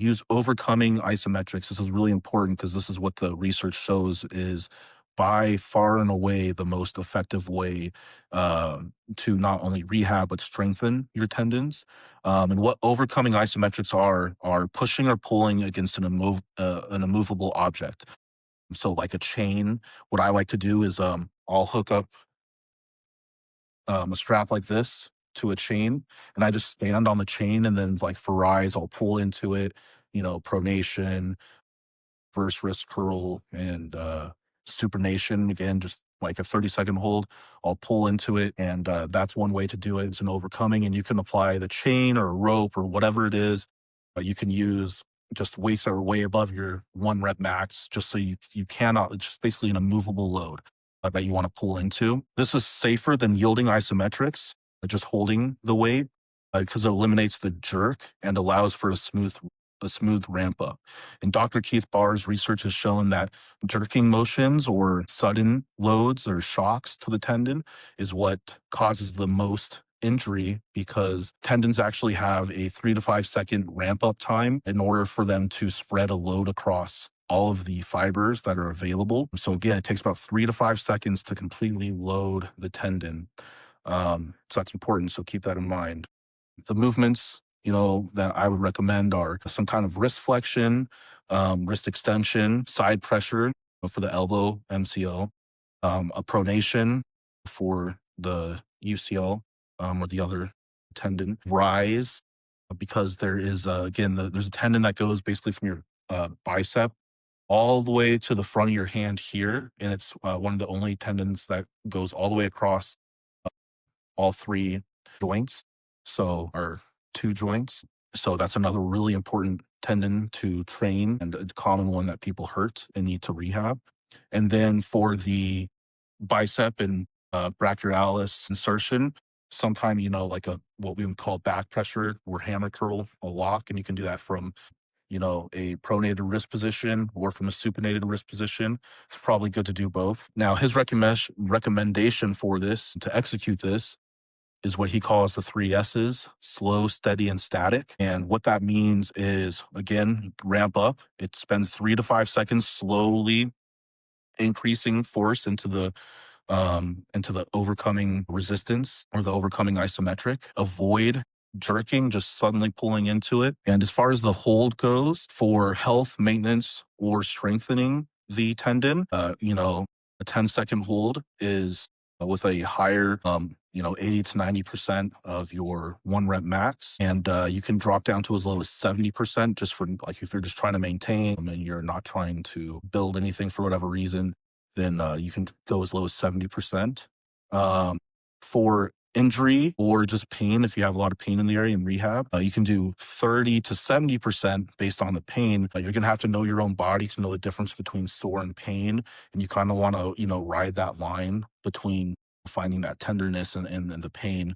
use overcoming isometrics. This is really important because this is what the research shows is by far and away the most effective way uh, to not only rehab but strengthen your tendons. And what overcoming isometrics are pushing or pulling against an immovable object. So, like a chain, what I like to do is I'll hook up a strap like this to a chain, and I just stand on the chain, and then like for rise, I'll pull into it. Pronation, first wrist curl, and supination. Again, just like a 30-second hold. I'll pull into it, and that's one way to do it. It's an overcoming, and you can apply the chain or rope or whatever it is. You can use just weights that are way above your 1 rep max, just so you cannot. It's just basically an immovable load that you want to pull into. This is safer than yielding isometrics, just holding the weight, because it eliminates the jerk and allows for a smooth ramp up. And Dr. Keith Barr's research has shown that jerking motions or sudden loads or shocks to the tendon is what causes the most injury, because tendons actually have a 3 to 5 second ramp up time in order for them to spread a load across all of the fibers that are available. So again, it takes about 3 to 5 seconds to completely load the tendon. So that's important. So keep that in mind. The movements, that I would recommend are some kind of wrist flexion, wrist extension, side pressure for the elbow MCO, a pronation for the UCL, or the other tendon, rise, because there is, again, there's a tendon that goes basically from your bicep all the way to the front of your hand here. And it's one of the only tendons that goes all the way across all three joints. So, or two joints. So that's another really important tendon to train, and a common one that people hurt and need to rehab. And then for the bicep and brachialis insertion, sometime, like what we would call back pressure or hammer curl, a lock. And you can do that from, a pronated wrist position or from a supinated wrist position. It's probably good to do both. Now, his recommendation for this, to execute this, is what he calls the 3 S's: slow, steady, and static. And what that means is, again, ramp up. It spends 3 to 5 seconds slowly increasing force into the overcoming resistance or the overcoming isometric. Avoid jerking, just suddenly pulling into it. And as far as the hold goes, for health maintenance or strengthening the tendon, a 10-second hold is with a higher, 80 to 90% of your 1 rep max. And you can drop down to as low as 70%, just for like if you're just trying to maintain and you're not trying to build anything for whatever reason, then you can go as low as 70%. For injury or just pain, if you have a lot of pain in the area in rehab, you can do 30 to 70% based on the pain. You're going to have to know your own body to know the difference between sore and pain. And you kind of want to, ride that line between finding that tenderness and the pain.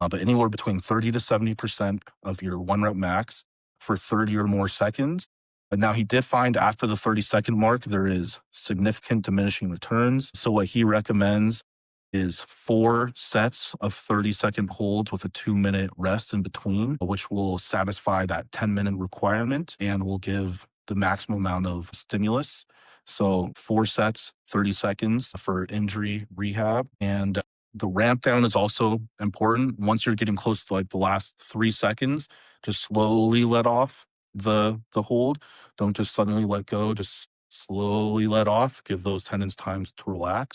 But anywhere between 30 to 70% of your 1 rep max for 30 or more seconds. But now he did find after the 30-second mark, there is significant diminishing returns. So what he recommends is 4 sets of 30-second holds with a 2-minute rest in between, which will satisfy that 10-minute requirement and will give the maximum amount of stimulus. So 4 sets, 30 seconds for injury rehab. And the ramp down is also important. Once you're getting close to like the last 3 seconds, just slowly let off the hold. Don't just suddenly let go. Just slowly let off. Give those tendons times to relax.